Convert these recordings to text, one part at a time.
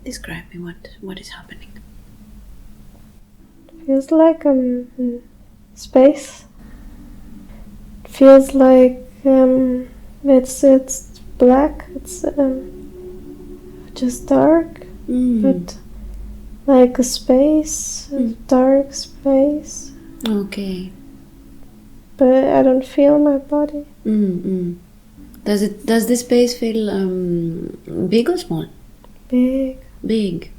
Describe me what is happening. Feels like I'm in space. Feels like it's black. It's just dark, but like a space, a dark space. Okay. But I don't feel my body. Does this space feel big or small? Big. Big.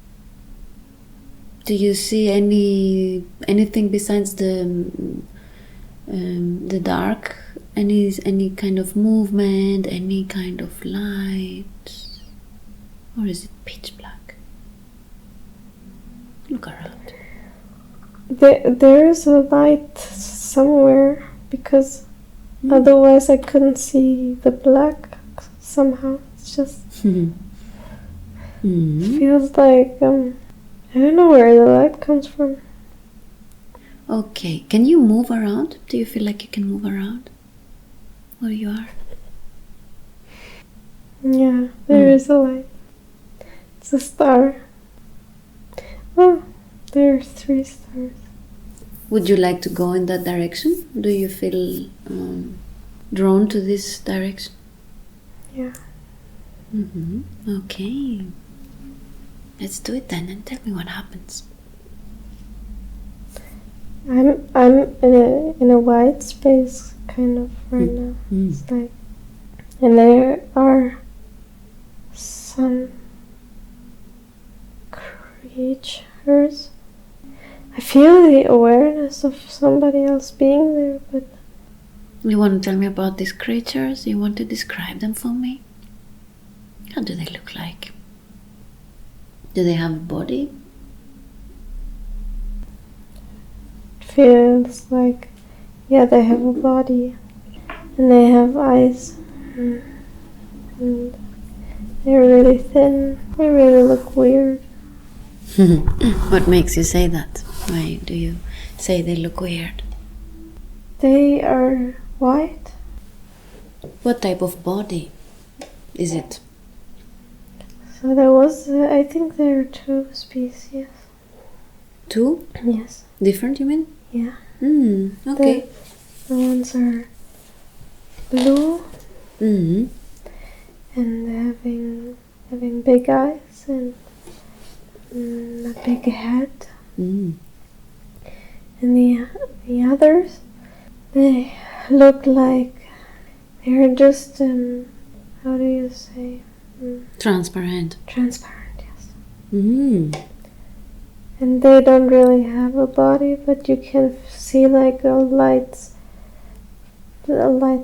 Do you see anything besides the dark? Any kind of movement? Any kind of light? Or is it pitch black? Look around. There is a light somewhere, because otherwise I couldn't see the black somehow. It's just feels like I don't know where the light comes from. Okay, can you move around? Do you feel like you can move around where you are? Yeah, there is a light. It's a star. Oh, there are 3 stars. Would you like to go in that direction? Do you feel drawn to this direction? Yeah. Okay. Let's do it then and tell me what happens. I'm in a white space kind of right now. It's like, and there are some creatures. I feel the awareness of somebody else being there, but You want to tell me about these creatures? You want to describe them for me? How do they look like? Do they have a body? it feels like, yeah, they have a body and they have eyes, and they're really thin. They really look weird. What makes you say that? Why do you say they look weird? They are white. What type of body is it? So there was, I think there are 2 species. 2? Yes. Different, you mean? Yeah. Okay. The ones are blue Mm-hmm. and having big eyes and a big head. Mm. And the others, they look like they're just how do you say? Transparent. Transparent, yes. Mm. And they don't really have a body, but you can see like a light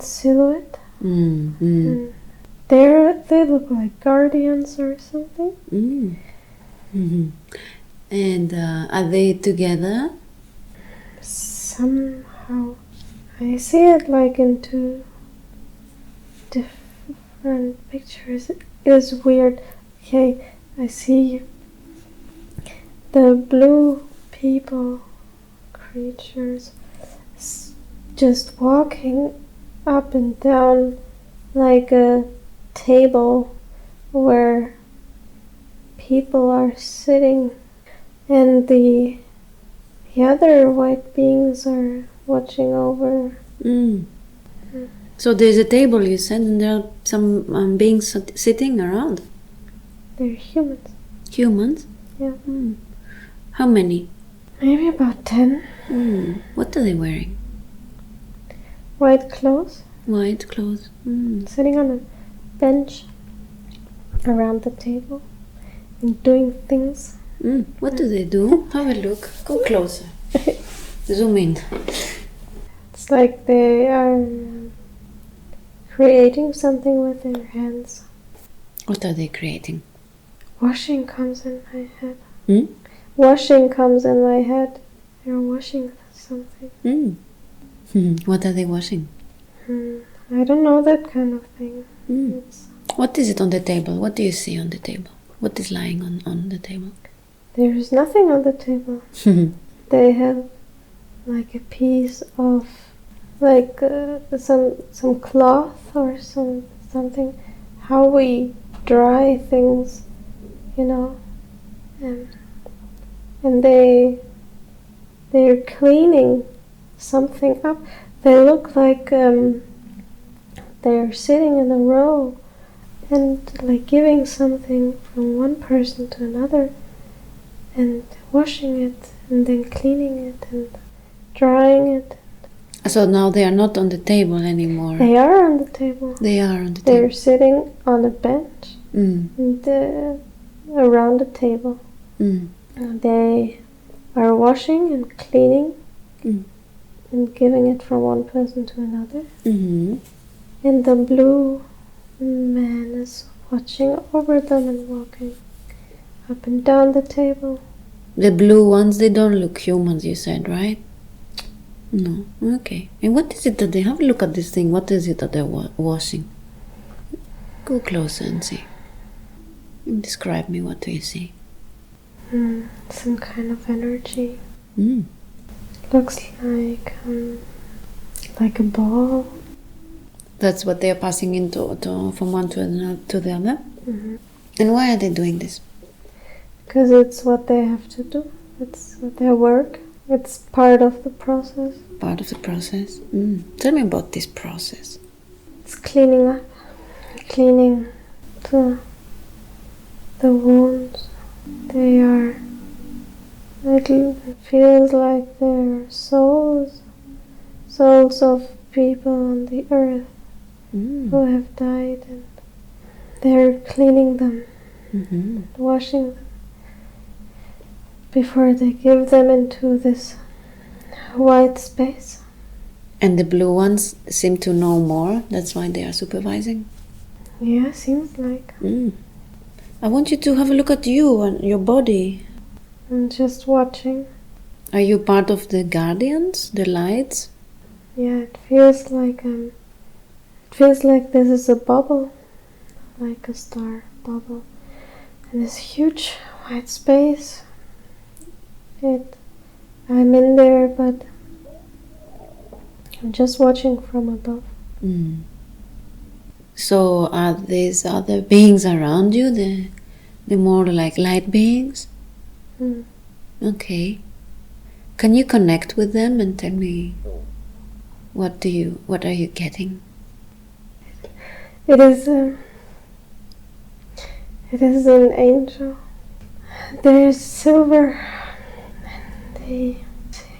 silhouette. Mm-hmm. And they look like guardians or something. Mm. Mm-hmm. And are they together? Somehow, I see it like in 2 different pictures. It is weird. Okay, I see the blue people, creatures, just walking up and down like a table where people are sitting, and the other white beings are watching over. So there's a table, you said, and there are some beings sitting around. They're humans. Humans? Yeah. How many? Maybe about 10. What are they wearing? White clothes. White clothes. Sitting on a bench around the table and doing things. What do they do? Have a look. Go closer. Zoom in. It's like they are creating something with their hands. What are they creating? Washing comes in my head. Washing comes in my head. They're washing something. What are they washing? I don't know, that kind of thing. What is it on the table? What do you see on the table? What is lying on the table? There's nothing on the table. They have like a piece of like some cloth or something. How we dry things, you know. um, and they're cleaning something up. They look like they're sitting in a row and like giving something from one person to another and washing it and then cleaning it and drying it. So now they are not on the table anymore. They are on the table. They are on the They're table. sitting on a bench and around the table. They are washing and cleaning and giving it from one person to another. And the blue man is watching over them and walking up and down the table. The blue ones, they don't look humans, you said, right? No. Okay. And what is it that they have? A look at this thing. What is it that they're washing? Go closer and see. And describe me. What do you see? Some kind of energy. Mm. Looks like a ball. That's what they are passing into from one to the other. Mm-hmm. And why are they doing this? Because it's what they have to do. It's their work. It's part of the process. Part of the process. Tell me about this process. It's cleaning up, cleaning the wounds. It feels like they're souls of people on the earth who have died, and they're cleaning them, washing them, before they give them into this white space. And the blue ones seem to know more. That's why they are supervising. Yeah, seems like. I want you to have a look at you and your body. I'm just watching. Are you part of the guardians, the lights? Yeah, it feels like this is a bubble, like a star bubble, and this huge white space. I'm in there, but I'm just watching from above. So are these other beings around you, the more like light beings? Okay. Can you connect with them and tell me what are you getting? It is an angel. There is silver. And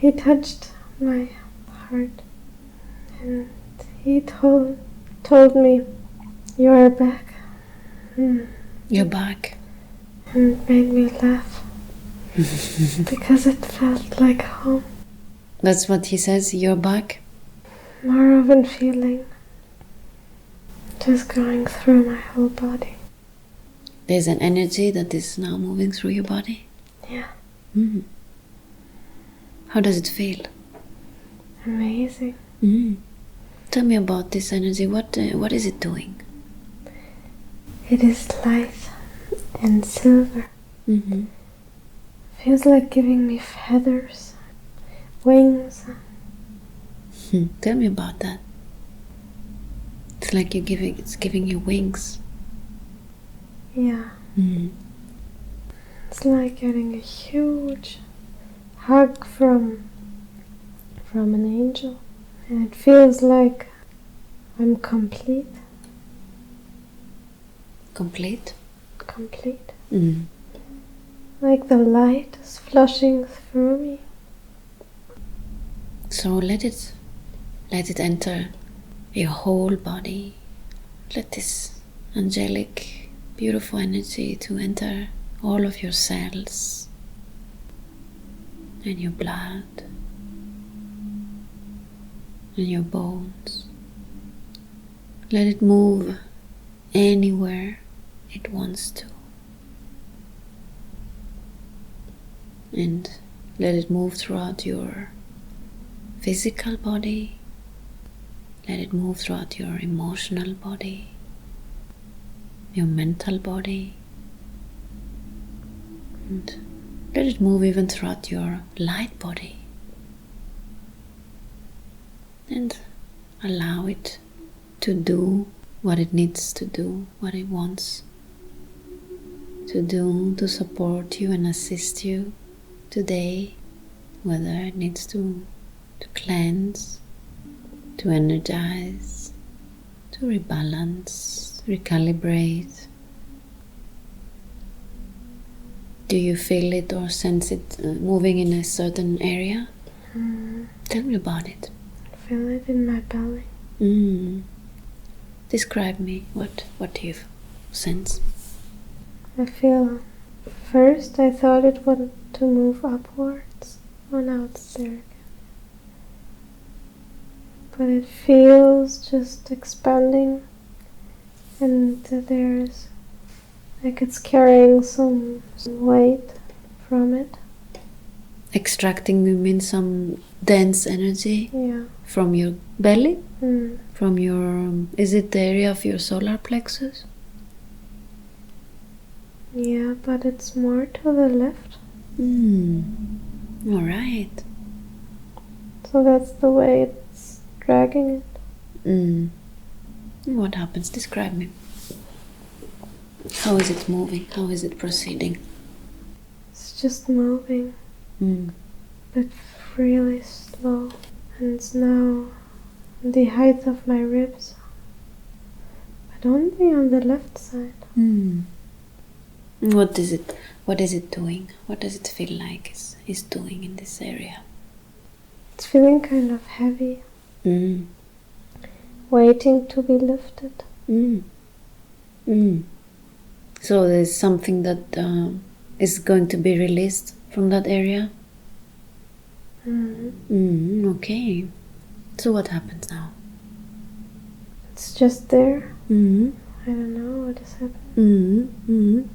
he touched my heart, and he told me, "You are back." You're back. And it made me laugh because it felt like home. That's what he says, you're back? More of a feeling just going through my whole body. There's an energy that is now moving through your body? Yeah. How does it feel? Amazing. Tell me about this energy. What is it doing? It is light and silver. Feels like giving me feathers, wings. Tell me about that. It's like it's giving you wings. Yeah. It's like getting a huge hug from an angel, and it feels like I'm complete. Complete? Complete. Like the light is flushing through me. So let it enter your whole body. Let this angelic, beautiful energy to enter all of your cells and your blood and your bones. Let it move anywhere it wants to. And let it move throughout your physical body. Let it move throughout your emotional body, your mental body, and let it move even throughout your light body. And allow it to do what it needs to do, what it wants to do to support you and assist you today, whether it needs to cleanse, to energize, to rebalance, recalibrate. Do you feel it or sense it moving in a certain area? Tell me about it. I feel it in my belly. Describe me. What do you sense? I feel, first I thought it wanted to move upwards. Oh, now it's there again. But it feels just expanding, and there's, like it's carrying some weight from it. Extracting, you mean some dense energy? Yeah. From your belly? Mm. From your, is it the area of your solar plexus? Yeah, but it's more to the left. All right. So that's the way it's dragging it. What happens? Describe me. How is it moving? How is it proceeding? It's just moving, but really slow. And it's now the height of my ribs, but only on the left side. What is it? What is it doing? What does it feel like is doing in this area? It's feeling kind of heavy, waiting to be lifted. So there's something that is going to be released from that area? Okay. So what happens now? It's just there. I don't know what is happening.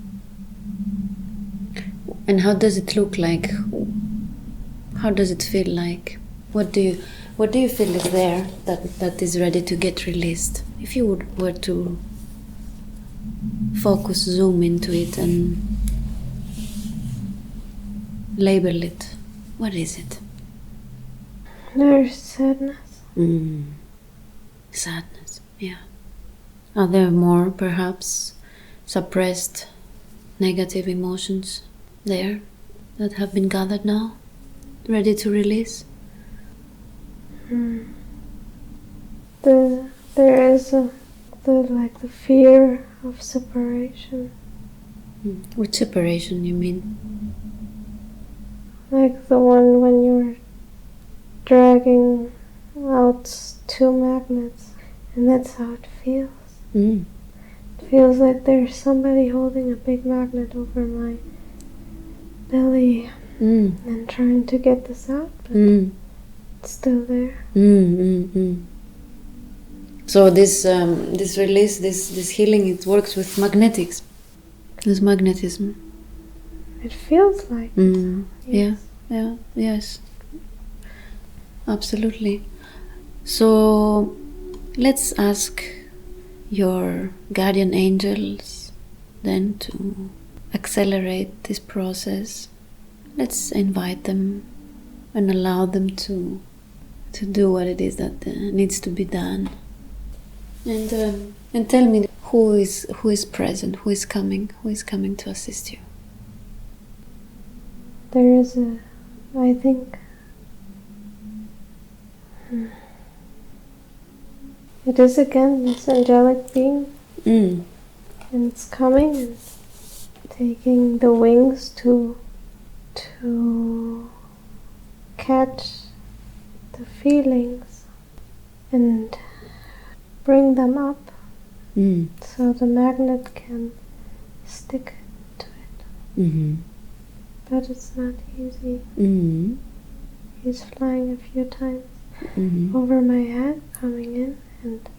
And how does it look like? How does it feel like? What do you feel is there that is ready to get released? If you were to focus, zoom into it and label it, what is it? There's sadness. Sadness, yeah. Are there more, perhaps, suppressed negative emotions there that have been gathered now, ready to release? There is the fear of separation. Which separation you mean? Like the one when you're dragging out two magnets, and that's how it feels. It feels like there's somebody holding a big magnet over my belly and trying to get this out, but it's still there. So this release, this healing, it works with magnetics. With magnetism. It feels like it. Yes. Yes. Absolutely. So let's ask your guardian angels then to accelerate this process. Let's invite them and allow them to do what it is that needs to be done. And tell me who is present, who is coming to assist you. There is I think it is again this angelic being, and it's coming and taking the wings to catch the feelings and bring them up so the magnet can stick to it. But it's not easy. He's flying a few times over my head, coming in and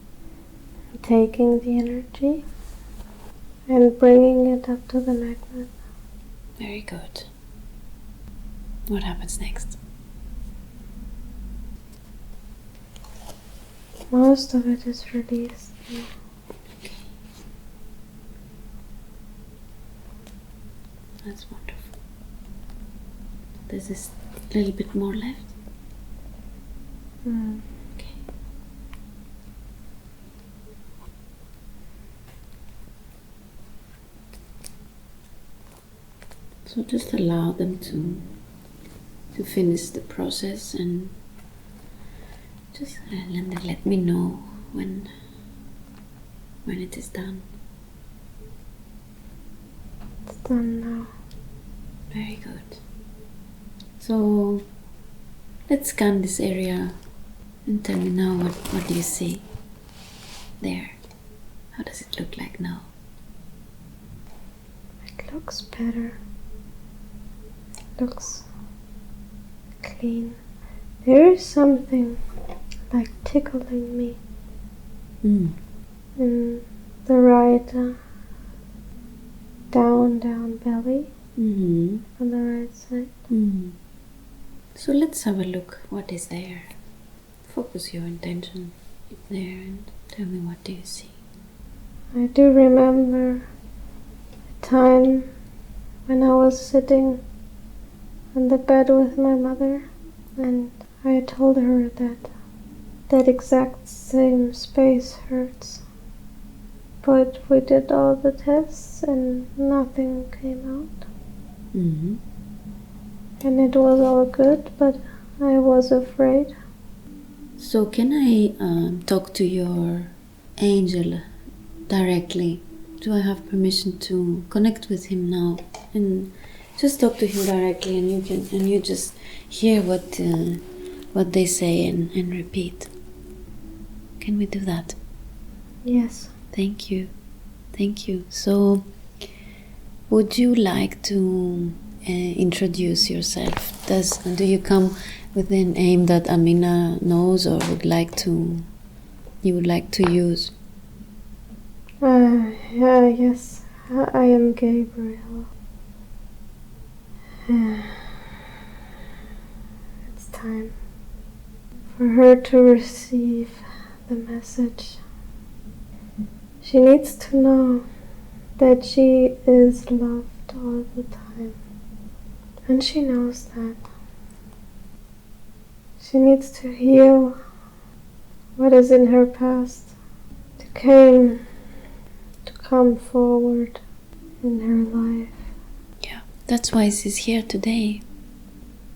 taking the energy and bringing it up to the magnet. Very good. What happens next? Most of it is released. Okay. That's wonderful. There's this little bit more left. Okay. So just allow them to finish the process, and just let me know when it is done. It's done now. Very good. So let's scan this area and tell me now what do you see there? How does it look like now? It looks better. It looks clean. There is something like tickling me in the right down belly on the right side. So let's have a look. What is there? Focus your intention there and tell me, what do you see? I do remember a time when I was sitting on the bed with my mother, and I told her that exact same space hurts. But we did all the tests and nothing came out. And it was all good, but I was afraid. So can I talk to your angel directly? Do I have permission to connect with him now and just talk to him directly, and you just hear what they say and repeat? Can we do that? Yes. Thank you. So would you like to introduce yourself? Do you come with an aim that Amina knows, or you would like to use? Yes, I am Gabriel. It's time for her to receive the message. She needs to know that she is loved all the time. And she knows that. She needs to heal what is in her past to come forward in her life. Yeah, that's why she's here today.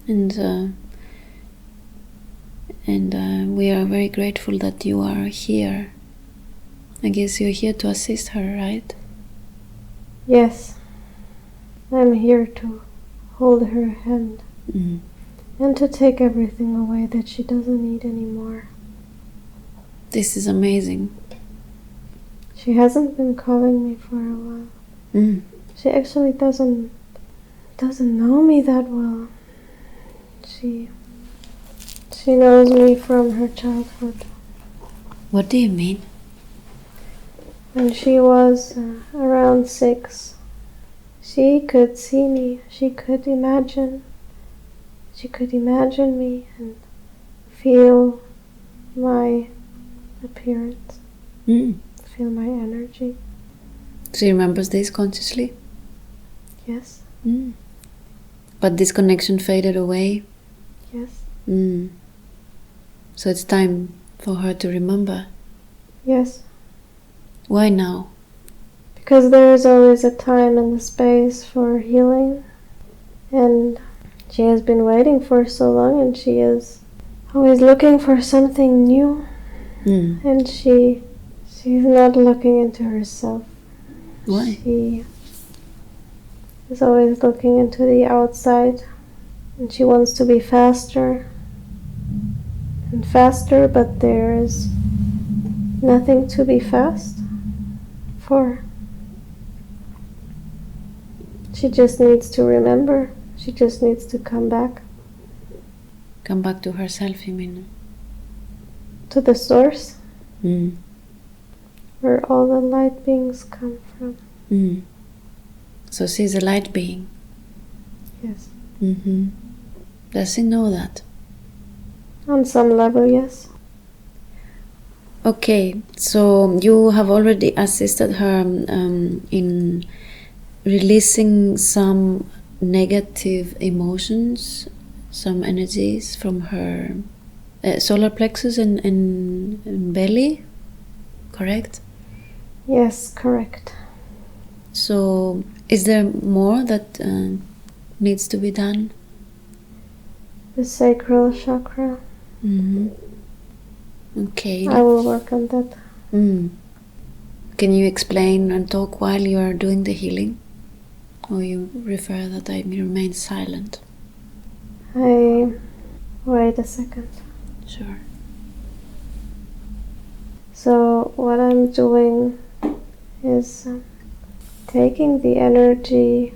And we are very grateful that you are here. I guess you're here to assist her, right? Yes, I'm here to hold her hand and to take everything away that she doesn't need anymore. This is amazing. She hasn't been calling me for a while. She actually doesn't know me that well. She knows me from her childhood. What do you mean? When she was around 6, she could see me. She could imagine me and feel my appearance, feel my energy. She remembers this consciously? Yes. But this connection faded away? Yes. So it's time for her to remember? Yes. Why now? Because there is always a time and a space for healing, and she has been waiting for so long, and she is always looking for something new. And she's not looking into herself. Why? She is always looking into the outside, and she wants to be faster and faster, but there is nothing to be fast for. She just needs to remember. She just needs to come back. Come back to herself, you mean? To the source, where all the light beings come from. So she's a light being? Yes. Does she know that? On some level, yes. Okay, so you have already assisted her in releasing some negative emotions, some energies from her solar plexus and belly, correct? Yes, correct. So is there more that needs to be done? The sacral chakra. Mm-hmm. Okay. I will work on that. Can you explain and talk while you are doing the healing? Or you prefer that I remain silent? Wait a second. Sure. So what I'm doing is taking the energy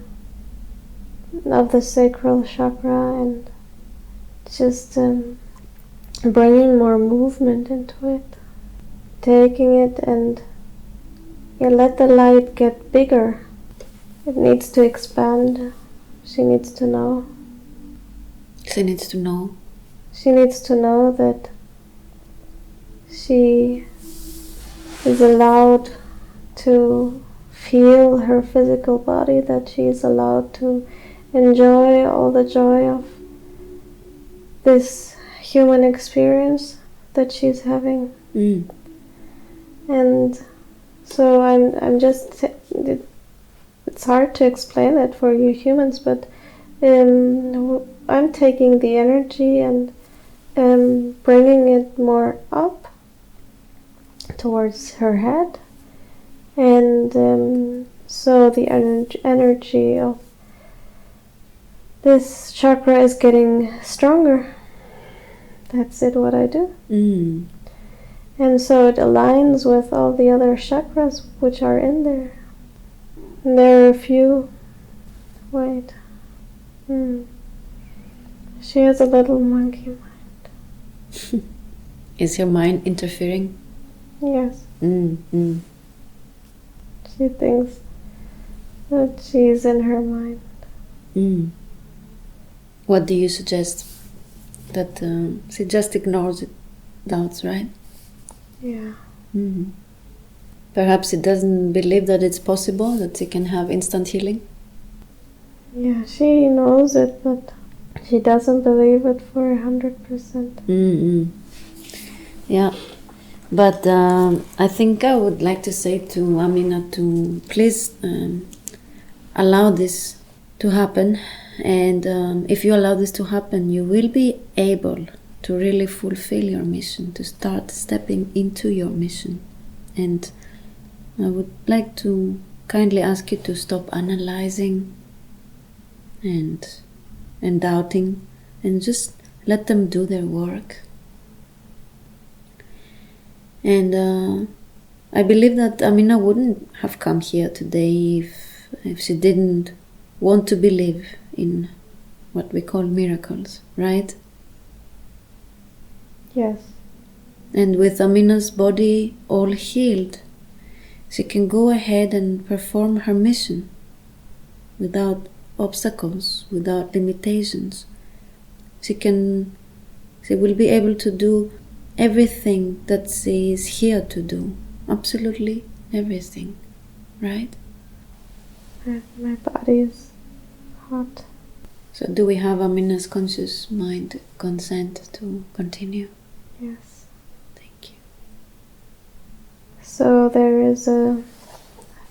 of the sacral chakra and just bringing more movement into it. Taking it and let the light get bigger. It needs to expand. She needs to know. She needs to know. She needs to know that she is allowed to feel her physical body, that she is allowed to enjoy all the joy of this human experience that she's having. And so I'm just, it's hard to explain it for you humans, but I'm taking the energy and bringing it more up towards her head, and so the energy of this chakra is getting stronger. That's it, what I do. And so it aligns with all the other chakras which are in there. And there are a few. Wait. She has a little monkey mind. Is your mind interfering? Yes. She thinks that she's in her mind. What do you suggest? That she just ignores it, doubts, right? Yeah. Perhaps she doesn't believe that it's possible, that she can have instant healing? Yeah, she knows it, but she doesn't believe it for 100%. Yeah, but I think I would like to say to Amina to please allow this to happen, and if you allow this to happen, you will be able to really fulfill your mission, to start stepping into your mission. And I would like to kindly ask you to stop analyzing and doubting, and just let them do their work. And I believe that Amina wouldn't have come here today if she didn't want to believe in what we call miracles, right? Yes. And with Amina's body all healed, she can go ahead and perform her mission without obstacles, without limitations. She will be able to do everything that she is here to do. Absolutely everything, right? My body is hot. So do we have Amina's conscious mind consent to continue? Yes. Thank you. So there is a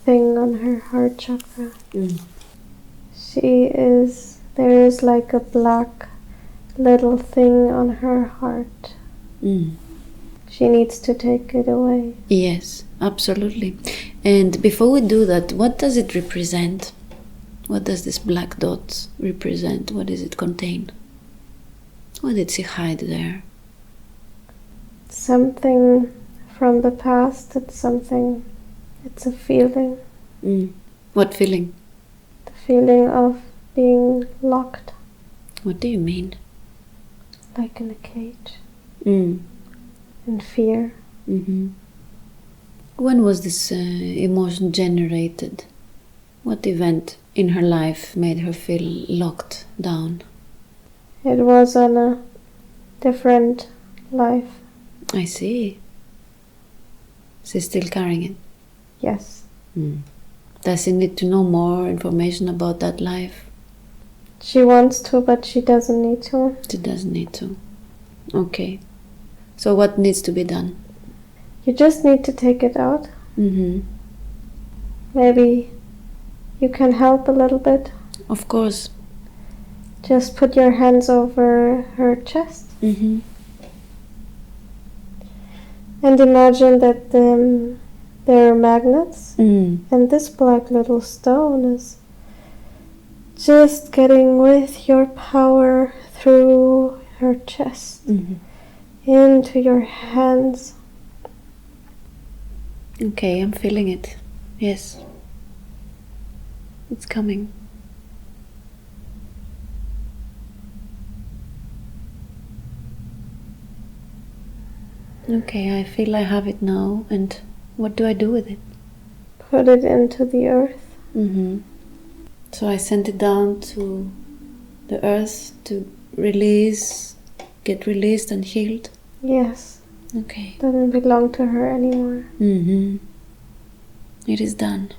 thing on her heart chakra. There is like a black little thing on her heart. She needs to take it away. Yes, absolutely. And before we do that, what does it represent? What does this black dot represent? What does it contain? What did she hide there? Something from the past. It's a feeling. What feeling? The feeling of being locked. What do you mean? Like in a cage. And fear. When was this emotion generated? What event in her life made her feel locked down? It was on a different life. I see. She's still carrying it? Yes. Does she need to know more information about that life? She wants to, but she doesn't need to. She doesn't need to. Okay. So what needs to be done? You just need to take it out. Maybe you can help a little bit. Of course. Just put your hands over her chest Mm-hmm. and imagine that there are magnets, Mm. and this black little stone is just getting with your power through her chest, Mm-hmm. into your hands. Okay, I'm feeling it. Yes. It's coming. Okay, I feel I have it now. And what do I do with it? Put it into the earth. Mm-hmm. So I sent it down to the earth to get released and healed. Yes, Okay. doesn't belong to her anymore. Mm-hmm. It is done.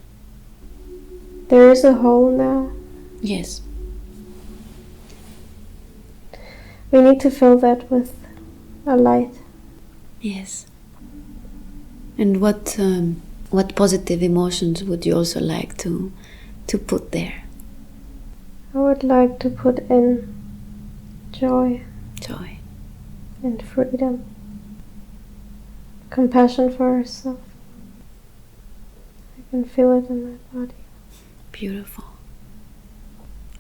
There is a hole now. Yes. We need to fill that with a light. Yes. And what positive emotions would you also like to put there? I would like to put in joy Joy. and freedom, compassion for herself. I can feel it in my body. Beautiful.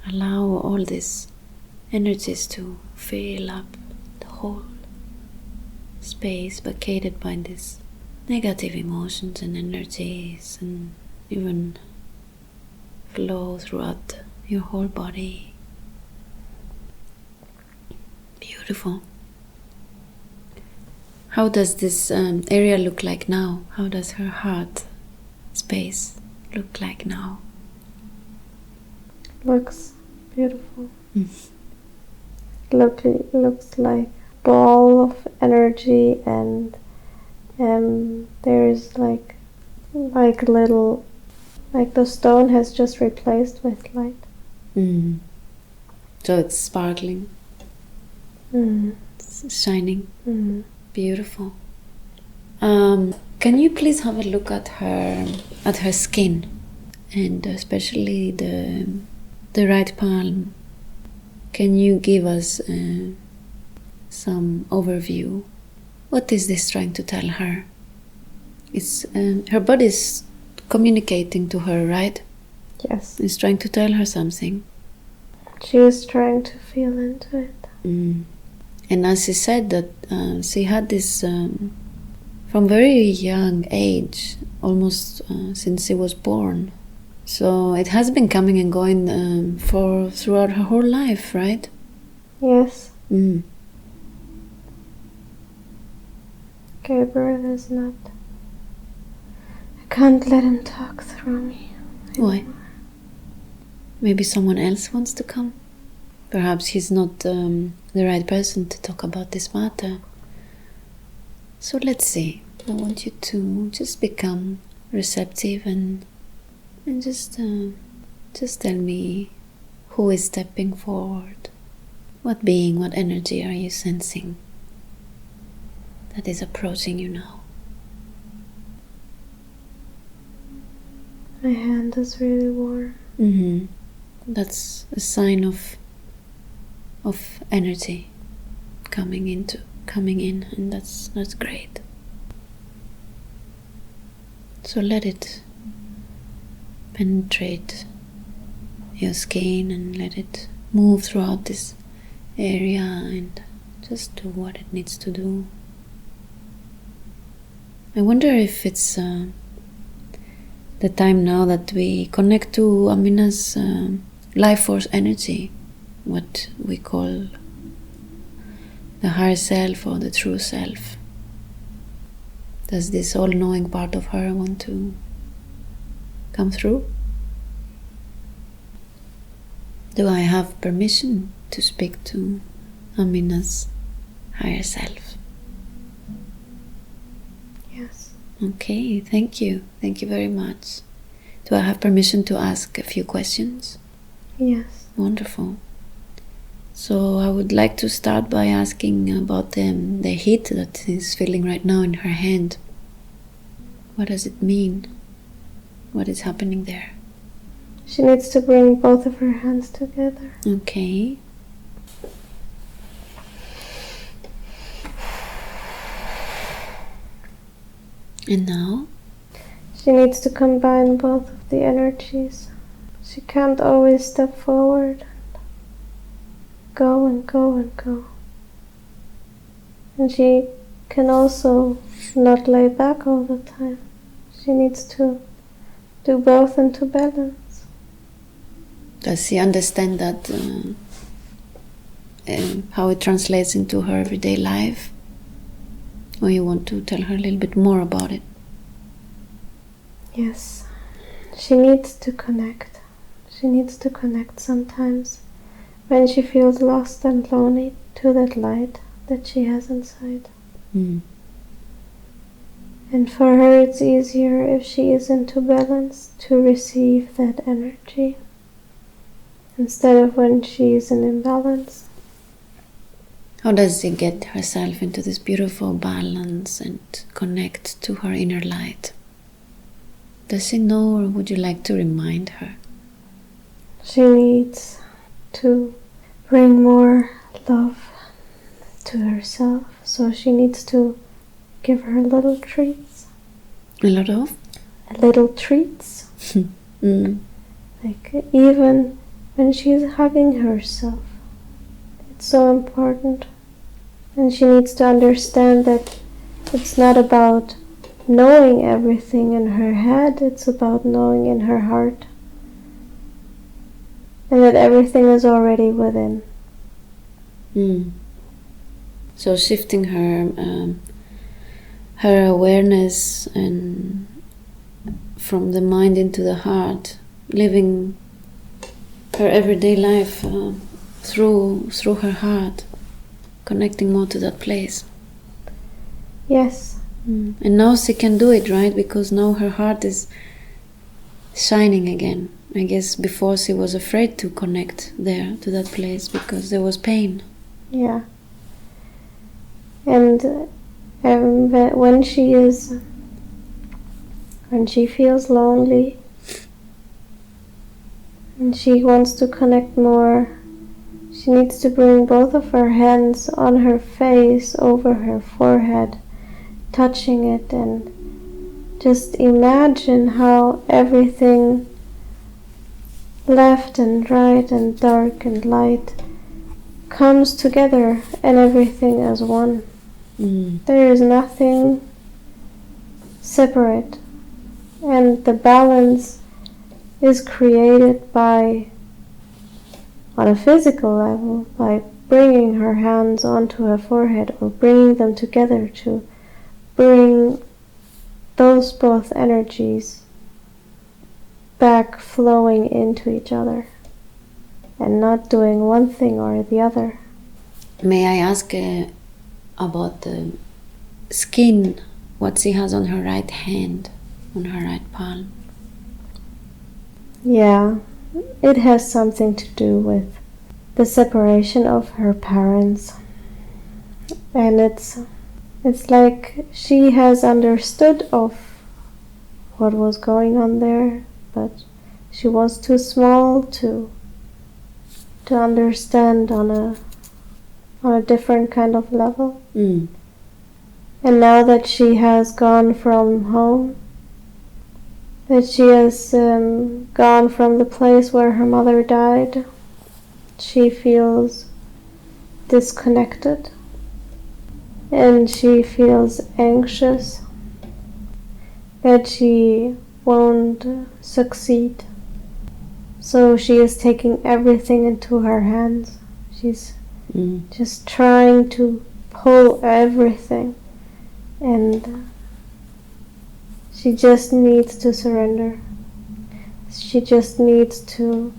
Allow all these energies to fill up the whole space vacated by these negative emotions and energies, and even flow throughout your whole body. Beautiful. How does this area look like now? How does her heart space look like now? Looks beautiful. Mm. Looks like a ball of energy, and there's like little, like the stone has just replaced with light. Mm. So it's sparkling, Mm. it's shining, Mm. beautiful. Can you please have a look at her skin, and especially the right palm? Can you give us some overview? What is this trying to tell her? It's her body is communicating to her, right? Yes. It's trying to tell her something. She is trying to feel into it. Mm. And as she said that she had this from very young age, almost since she was born. So it has been coming and going throughout her whole life, right? Yes. Mm. Gabriel is not. I can't let him talk through me. Why? Maybe someone else wants to come? Perhaps he's not the right person to talk about this matter. So let's see. I want you to just become receptive and just tell me who is stepping forward. What being, what energy are you sensing that is approaching you now? My hand is really warm. Mm-hmm. That's a sign of energy coming in, and that's great. So let it penetrate your skin and let it move throughout this area and just do what it needs to do. I wonder if it's the time now that we connect to Amina's life force energy, what we call the higher self or the true self. Does this all-knowing part of her want to come through? Do I have permission to speak to Amina's higher self? Yes. Okay, thank you. Thank you very much. Do I have permission to ask a few questions? Yes. Wonderful. So I would like to start by asking about the heat that she's feeling right now in her hand. What does it mean? What is happening there? She needs to bring both of her hands together. Okay. And now? She needs to combine both of the energies. She can't always step forward and go and go and go. And she can also not lay back all the time. She needs to do both into balance. Does she understand that, how it translates into her everyday life? Or you want to tell her a little bit more about it? Yes, she needs to connect. She needs to connect sometimes when she feels lost and lonely to that light that she has inside. Mm. And for her it's easier if she is into balance to receive that energy instead of when she is in imbalance. How does she get herself into this beautiful balance and connect to her inner light? Does she know, or would you like to remind her? She needs to bring more love to herself, so she needs to give her little treats. A lot of? Little treats. Like even when she's hugging herself. It's so important. And she needs to understand that it's not about knowing everything in her head, it's about knowing in her heart. And that everything is already within. So shifting her her awareness and from the mind into the heart, living her everyday life through her heart, connecting more to that place. Yes. And now she can do it, right? Because now her heart is shining again. I guess before she was afraid to connect there to that place because there was pain. Yeah. And when she feels lonely and she wants to connect more, she needs to bring both of her hands on her face, over her forehead, touching it, and just imagine how everything left and right and dark and light comes together and everything as one. There is nothing separate, and the balance is created by, on a physical level, by bringing her hands onto her forehead or bringing them together to bring those both energies back flowing into each other and not doing one thing or the other. May I ask about the skin, what she has on her right hand, on her right palm? Yeah, it has something to do with the separation of her parents. And it's like she has understood of what was going on there, but she was too small to understand on a different kind of level. And now that she has gone from home, that she has gone from the place where her mother died, she feels disconnected and she feels anxious that she won't succeed. So she is taking everything into her hands. She's just trying to pull everything, and she just needs to surrender. She just needs to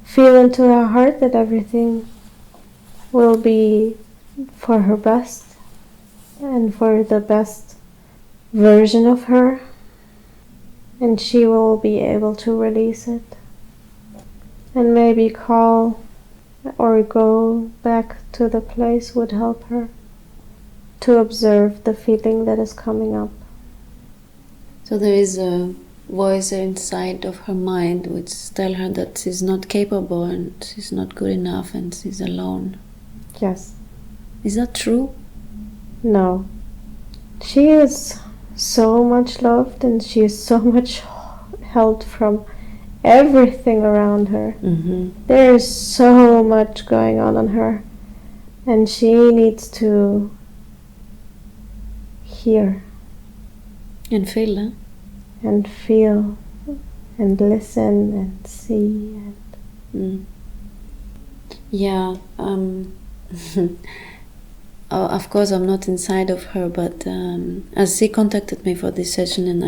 feel into her heart that everything will be for her best and for the best version of her, and she will be able to release it and maybe call or go back to the place would help her to observe the feeling that is coming up. So there is a voice inside of her mind which tells her that she's not capable and she's not good enough and she's alone. Yes. Is that true? No. She is so much loved and she is so much held from everything around her. There is so much going on her, and she needs to hear And feel, and feel and listen and see and yeah. Of course, I'm not inside of her, but as she contacted me for this session, and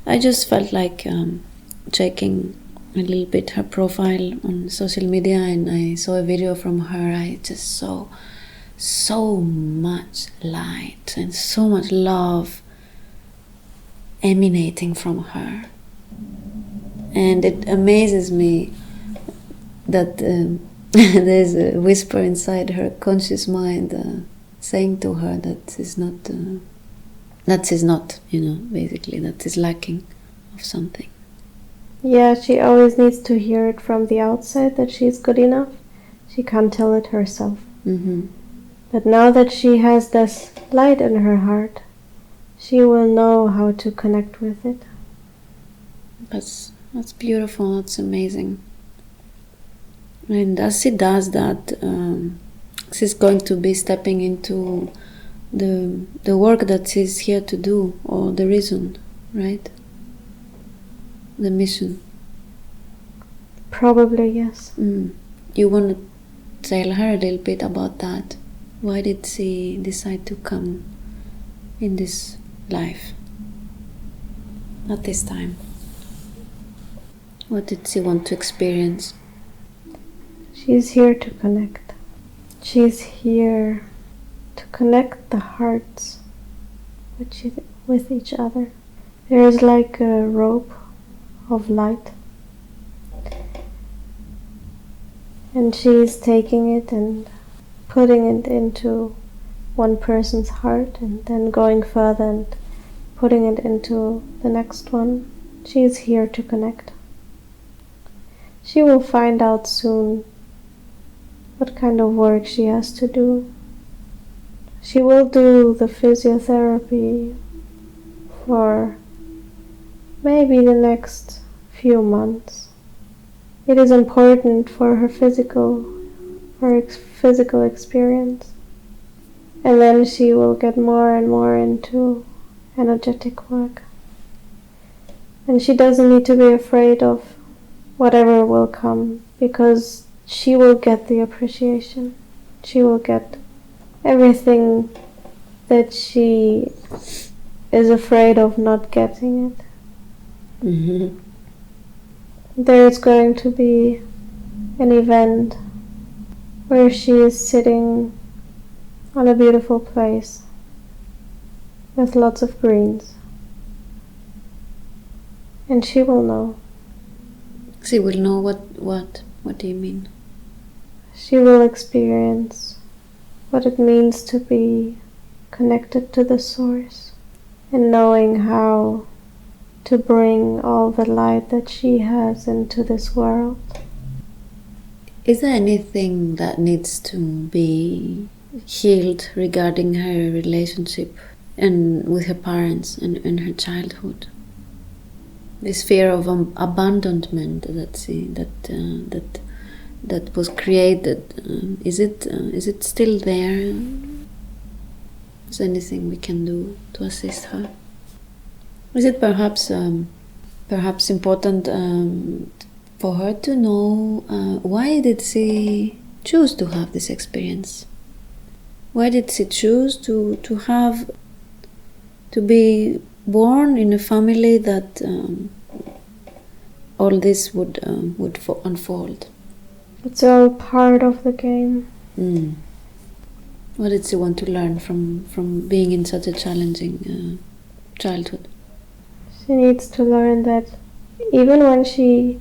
I just felt like checking a little bit her profile on social media, and I saw a video from her. I just saw so much light and so much love emanating from her, and it amazes me that there's a whisper inside her conscious mind saying to her that is not, basically that is lacking of something. yeah, she always needs to hear it from the outside that she's good enough. She can't tell it herself. But now that she has this light in her heart, she will know how to connect with it. That's beautiful. That's amazing. And as she does that, she's going to be stepping into the work that she's here to do, or the reason, right? The mission. Probably, yes. You want to tell her a little bit about that? Why did she decide to come in this life at this time? What did she want to experience? She's here to connect. She's here to connect the hearts with each other. There is like a rope of light, and she's taking it and putting it into one person's heart, and then going further and putting it into the next one. She's here to connect. She will find out soon what kind of work she has to do. She will do the physiotherapy for maybe the next few months. It is important for her physical experience. And then she will get more and more into energetic work. And she doesn't need to be afraid of whatever will come, because she will get the appreciation. She will get everything that she is afraid of not getting it. There's going to be an event where she is sitting on a beautiful place with lots of greens, and she will know. She will know what do you mean? She will experience what it means to be connected to the source, and knowing how to bring all the light that she has into this world. Is there anything that needs to be healed regarding her relationship and with her parents and in her childhood? This fear of abandonment that was created, is it still there? Is there anything we can do to assist her? Is it perhaps important for her to know why did she choose to have this experience? Why did she choose to be born in a family that all this would unfold? It's all part of the game. What did she want to learn from being in such a challenging childhood? She needs to learn that even when she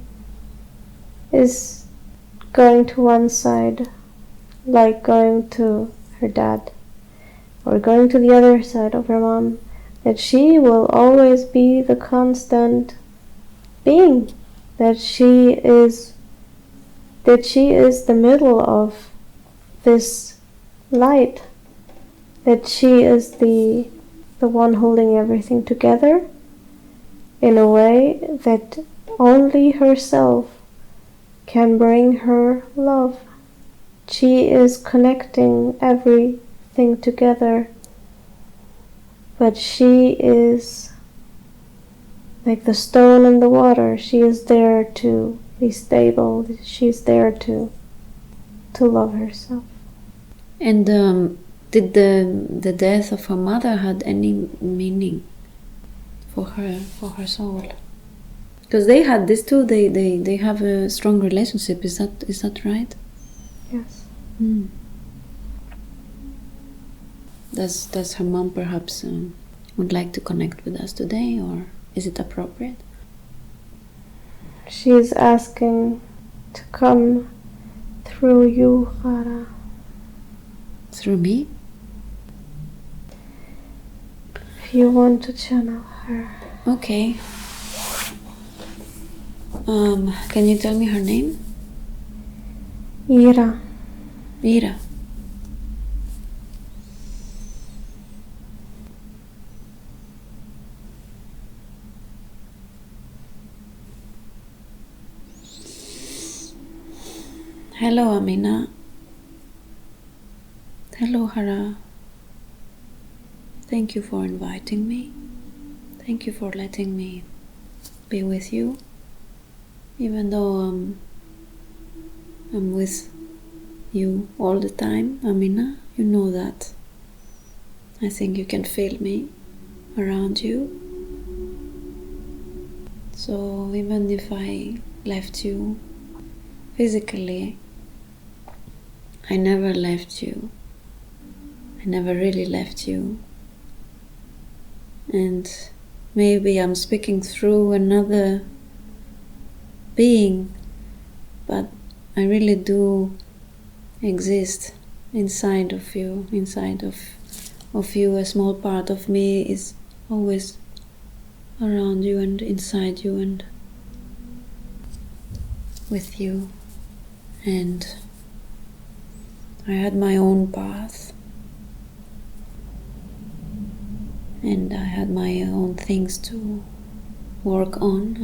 is going to one side, like going to her dad, or going to the other side of her mom, that she will always be the constant being, that she is the middle of this light, that she is the the one holding everything together in a way that only herself can bring her love. She is connecting everything together, but she is like the stone in the water. She is there to be stable. She's there to love herself. And did the death of her mother had any meaning for her soul? Because they had this too. They have a strong relationship. Is that right? Yes. Does her mom perhaps would like to connect with us today, or is it appropriate? She's asking to come through you, Hara. Through me? If you want to channel her. Okay. Can you tell me her name? Ira. Ira. Hello, Amina. Hello, Hara. Thank you for inviting me. Thank you for letting me be with you. Even though I'm with you all the time, Amina, you know that. I think you can feel me around you. So even if I left you physically, I never left you. I never really left you. And maybe I'm speaking through another being, but I really do exist inside of you. Inside of you, a small part of me is always around you and inside you and with you. And I had my own path, and I had my own things to work on.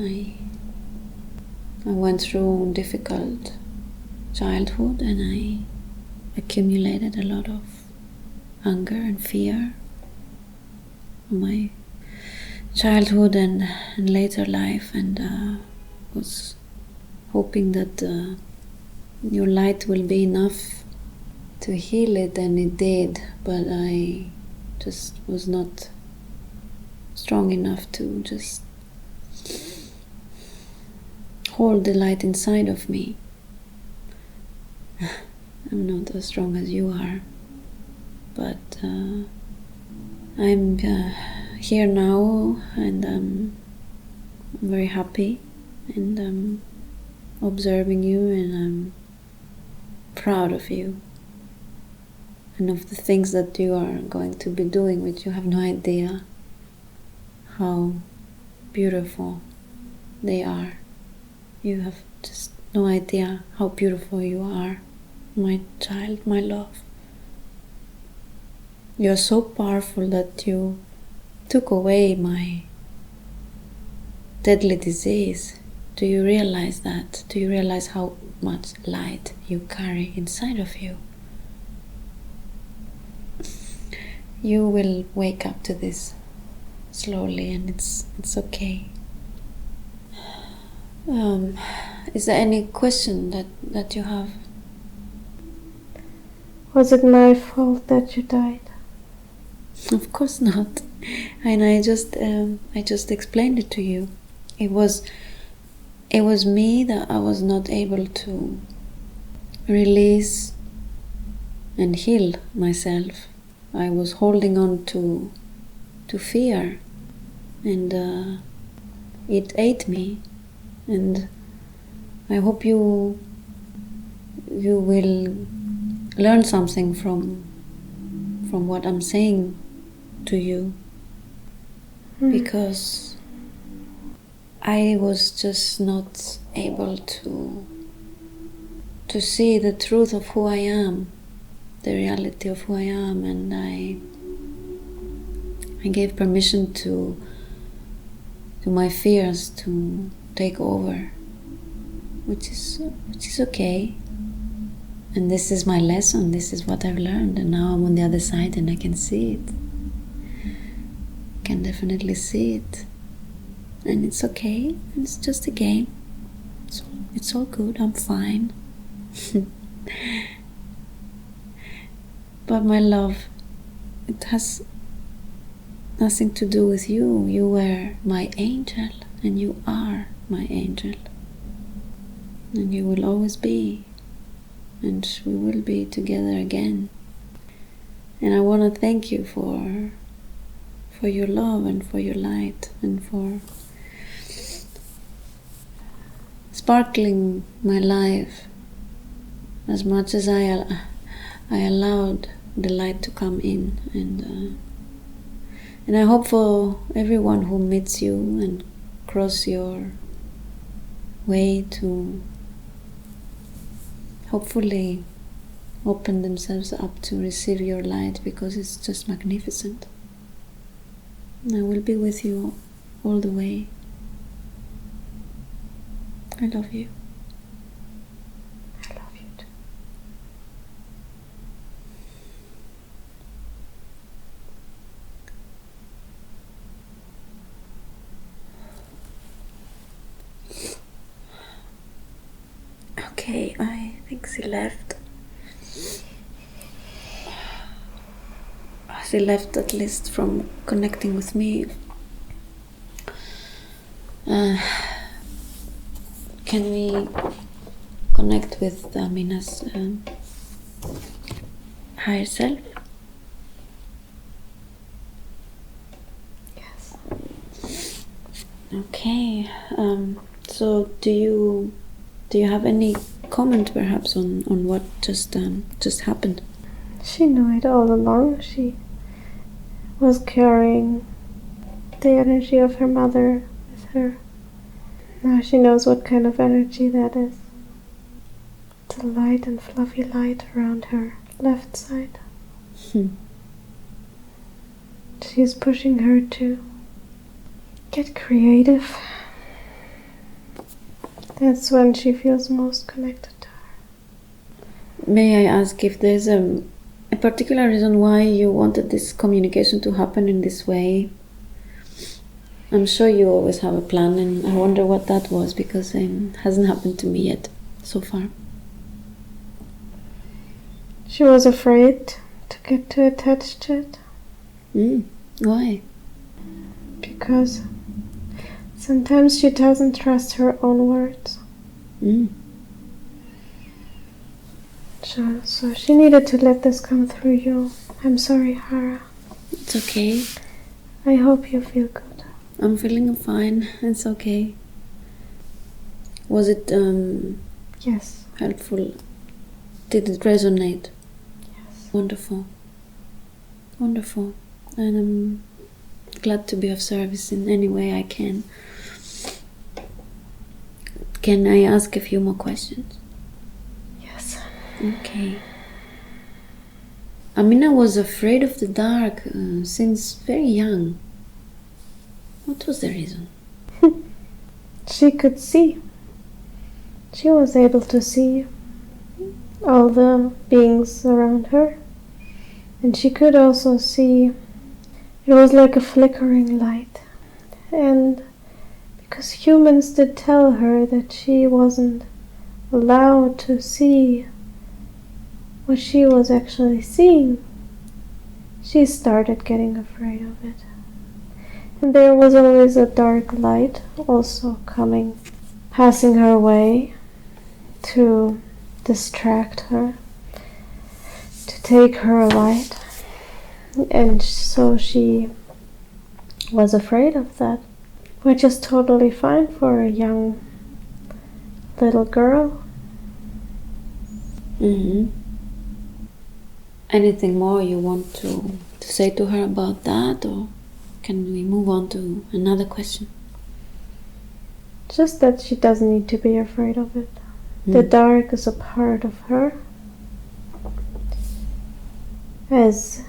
I went through difficult childhood, and I accumulated a lot of anger and fear in my childhood and later life, and was hoping that your light will be enough to heal it, and it did, but I just was not strong enough to just hold the light inside of me. I'm not as strong as you are, but I'm here now, and I'm very happy, and I'm observing you, and I'm proud of you and of the things that you are going to be doing, which you have no idea how beautiful they are. You have just no idea how beautiful you are, my child, my love. You're so powerful that you took away my deadly disease. Do you realize that? Do you realize how much light you carry inside of you? You will wake up to this slowly, and it's okay. Is there any question that you have? Was it my fault that you died? Of course not. And I just explained it to you. It was me that I was not able to release and heal myself. I was holding on to fear, and it ate me. And I hope you will learn something from what I'm saying to you, because I was just not able to see the truth of who I am, the reality of who I am, and I I gave permission to my fears to take over, which is okay. And this is my lesson, this is what I've learned, and now I'm on the other side and I can see it. I can definitely see it. And it's okay, it's just a game. So it's all good, I'm fine. But my love, it has nothing to do with you. You were my angel, and you are my angel. And you will always be. And we will be together again. And I want to thank you for your love and for your light and for sparkling my life as much as I allowed the light to come in. And I hope for everyone who meets you and cross your way to hopefully open themselves up to receive your light, because it's just magnificent. I will be with you all the way. I love you. I love you too. Okay, I think she left. She left at least from connecting with me. Can we connect with Amina's higher self? Yes. Okay. So do you have any comment perhaps on what just happened? She knew it all along. She was carrying the energy of her mother with her. Now she knows what kind of energy that is. It's a light and fluffy light around her left side. She's pushing her to get creative. That's when she feels most connected to her. May I ask if there's a particular reason why you wanted this communication to happen in this way? I'm sure you always have a plan, and I wonder what that was, because it hasn't happened to me yet so far. She was afraid to get too attached to it. Why? Because sometimes she doesn't trust her own words. So she needed to let this come through you. I'm sorry, Hara. It's okay. I hope you feel good. I'm feeling fine. It's okay. Was it Yes. helpful? Did it resonate? Yes. Wonderful. Wonderful. And I'm glad to be of service in any way I can. Can I ask a few more questions? Yes. Okay. Amina was afraid of the dark since very young. What was the reason? She could see. She was able to see all the beings around her. And she could also see, it was like a flickering light. And because humans did tell her that she wasn't allowed to see what she was actually seeing, she started getting afraid of it. And there was always a dark light also coming, passing her way to distract her, to take her light. And so she was afraid of that, which is totally fine for a young little girl. Anything more you want to say to her about that, or can we move on to another question? Just that she doesn't need to be afraid of it. The dark is a part of her, as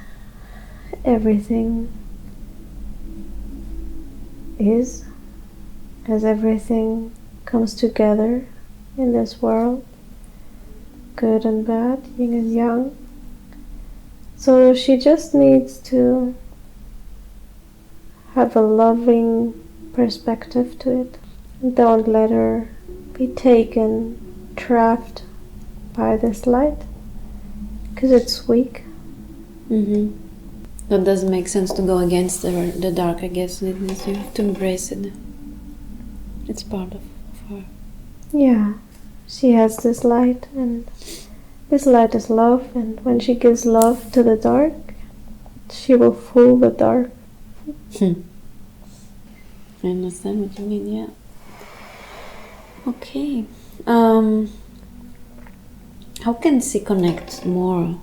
everything is, as everything comes together in this world, good and bad, yin and yang. So she just needs to have a loving perspective to it. Don't let her be taken, trapped by this light, because it's weak. That doesn't make sense to go against the dark, I guess. It needs to embrace it. It's part of her. Yeah, she has this light, and this light is love, and when she gives love to the dark, she will fool the dark. I understand what you mean, yeah. Okay. How can she connect more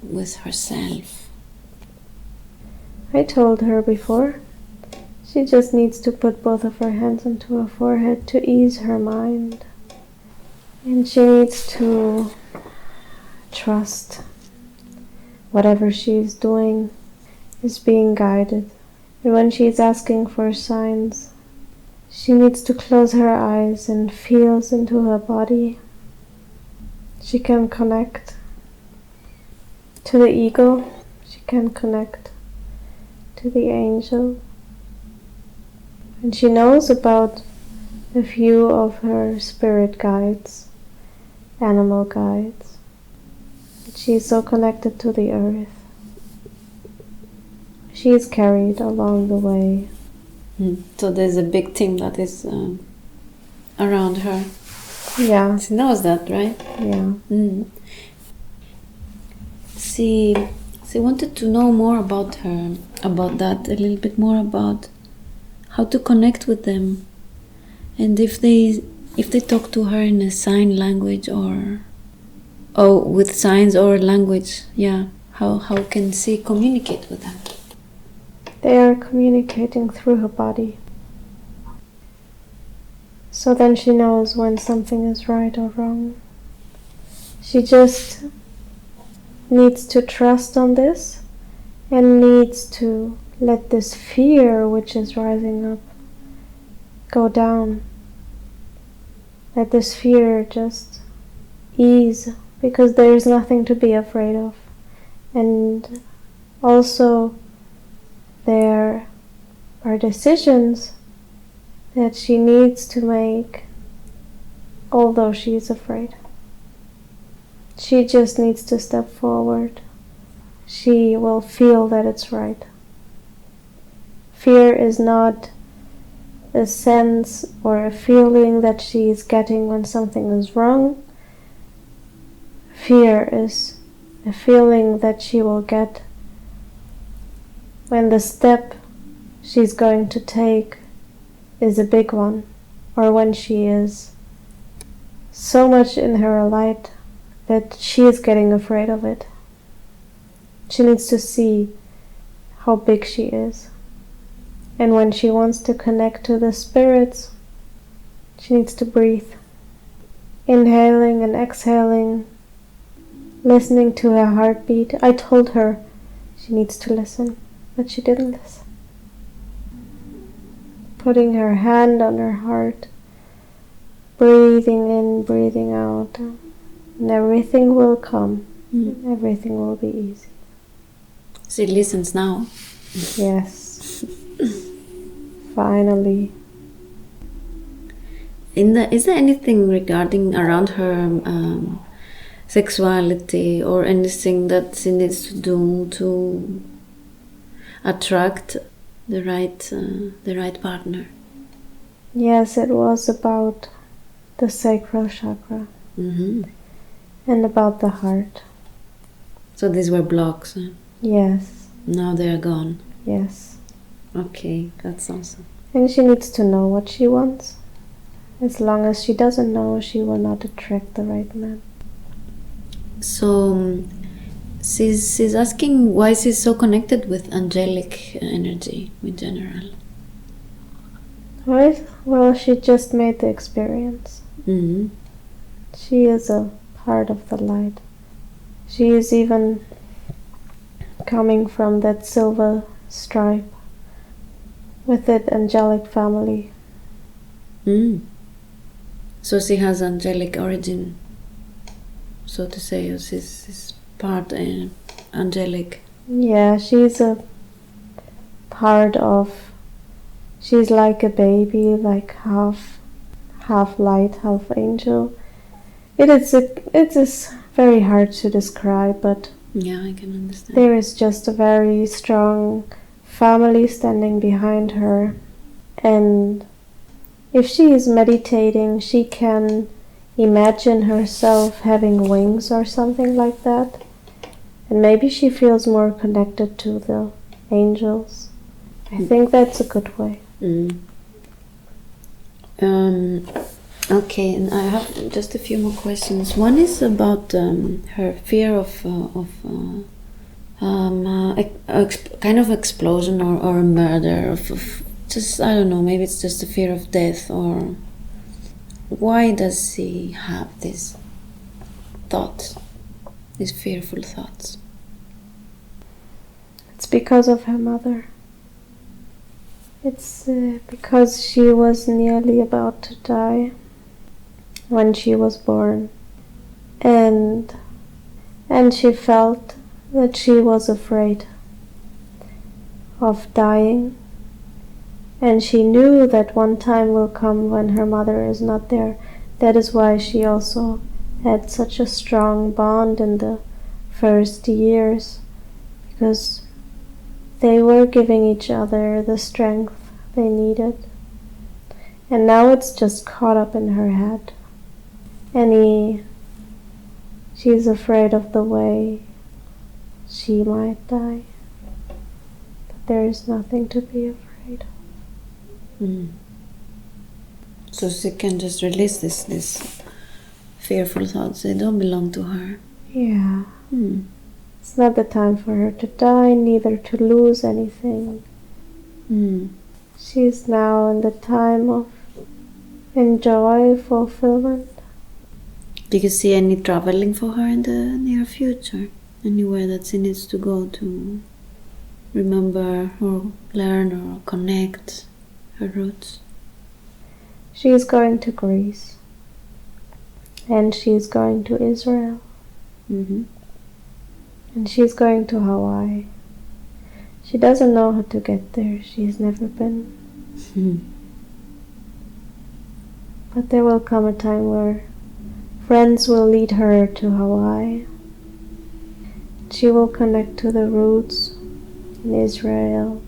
with herself? I told her before, she just needs to put both of her hands onto her forehead to ease her mind. And she needs to trust whatever she's doing is being guided. And when she's asking for signs, she needs to close her eyes and feels into her body. She can connect to the ego. She can connect to the angel. And she knows about a few of her spirit guides, animal guides. She is so connected to the earth. She is carried along the way. So there's a big team that is around her. Yeah. She knows that, right? Yeah. She wanted to know more about her, about that, a little bit more about how to connect with them, and if they talk to her in a sign language or with signs or language, yeah, how can she communicate with them? They are communicating through her body. So then she knows when something is right or wrong. She just needs to trust on this and needs to let this fear which is rising up go down. Let this fear just ease, because there is nothing to be afraid of. And also there are decisions that she needs to make, although she is afraid. She just needs to step forward. She will feel that it's right. Fear is not a sense or a feeling that she is getting when something is wrong. Fear is a feeling that she will get when the step she's going to take is a big one, or when she is so much in her light that she is getting afraid of it. She needs to see how big she is. And when she wants to connect to the spirits, she needs to breathe. Inhaling and exhaling, listening to her heartbeat. I told her she needs to listen, but she didn't listen. Putting her hand on her heart, breathing in, breathing out, and everything will come. Everything will be easy. She listens now. Yes. Finally. Is there anything regarding around her sexuality or anything that she needs to do to attract the right partner? Yes, it was about the sacral chakra and about the heart. So these were blocks. Yes. Now they are gone. Yes. Okay, that's awesome. And she needs to know what she wants. As long as she doesn't know, she will not attract the right man. So she's asking why she's so connected with angelic energy in general. Right? Well, she just made the experience. She is a part of the light. She is even coming from that silver stripe with that angelic family. So she has angelic origin, so to say, or she's part angelic. Yeah, she's a part of, she's like a baby, like half light, half angel. It is very hard to describe, but Yeah, I can understand. there is just a very strong family standing behind her, and if she is meditating, she can imagine herself having wings or something like that, and maybe she feels more connected to the angels. I think that's a good way. Okay, and I have just a few more questions. One is about her fear of kind of explosion or a murder of just, I don't know, maybe it's just a fear of death, or why does she have these thoughts, these fearful thoughts? It's because of her mother. It's because she was nearly about to die when she was born, and she felt that she was afraid of dying, and she knew that one time will come when her mother is not there. That is why she also had such a strong bond in the first years, because they were giving each other the strength they needed. And now it's just caught up in her head. She's afraid of the way she might die. But there is nothing to be afraid of. So she can just release this fearful thoughts. They don't belong to her. Yeah. It's not the time for her to die, neither to lose anything. She's now in the time of enjoy, fulfillment. Do you see any traveling for her in the near future? Anywhere that she needs to go to remember or learn or connect her roots? She's going to Greece. And she's going to Israel. And she's going to Hawaii. She doesn't know how to get there. She's never been. But there will come a time where friends will lead her to Hawaii. She will connect to the roots in Israel.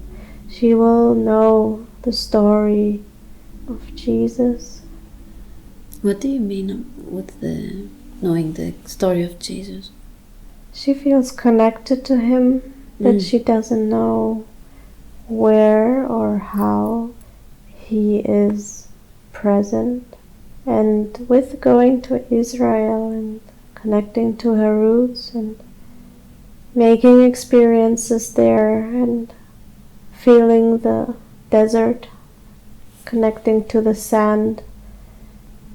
She will know the story of Jesus. What do you mean with the knowing the story of Jesus? She feels connected to him, but she doesn't know where or how he is present. And with going to Israel and connecting to her roots and making experiences there and feeling the desert, connecting to the sand,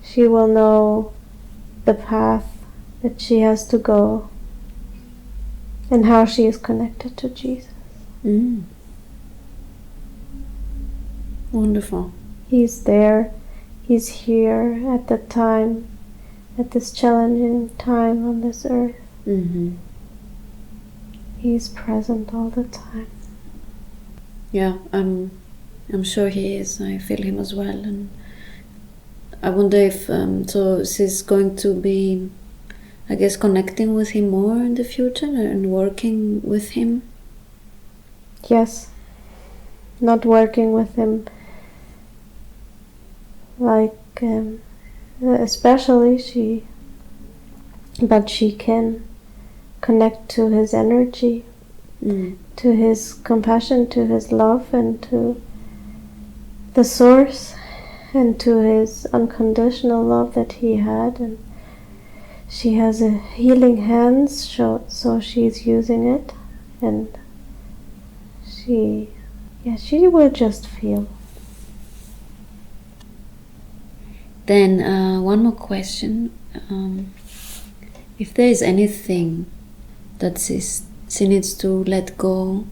she will know the path that she has to go and how she is connected to Jesus. Wonderful. He's there. He's here at the time, at this challenging time on this earth. He's present all the time. Yeah, I'm sure he is. I feel him as well, and I wonder if so she's going to be, I guess, connecting with him more in the future and working with him. Yes, not working with him like especially but she can connect to his energy, to his compassion, to his love, and to the source, and to his unconditional love that he had. And she has a healing hands, so she's using it, and she will just feel. Then one more question. If there is anything that she needs to let go,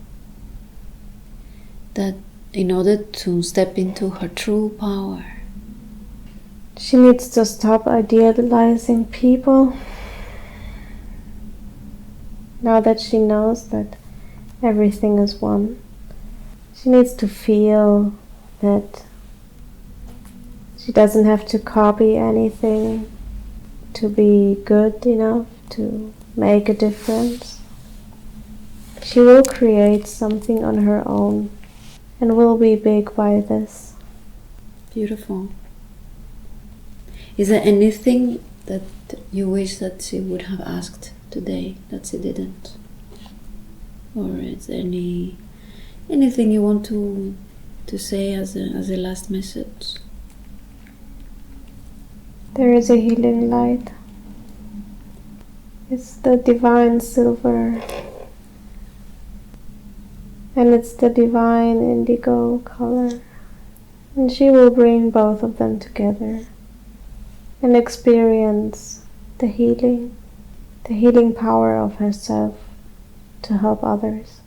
that in order to step into her true power. She needs to stop idealizing people. Now that she knows that everything is one, she needs to feel that she doesn't have to copy anything to be good enough to make a difference. She will create something on her own and will be big by this. Beautiful. Is there anything that you wish that she would have asked today that she didn't? Or is there anything you want to say as a last message? There is a healing light. It's the divine silver. And it's the divine indigo color. And she will bring both of them together and experience the healing power of herself to help others.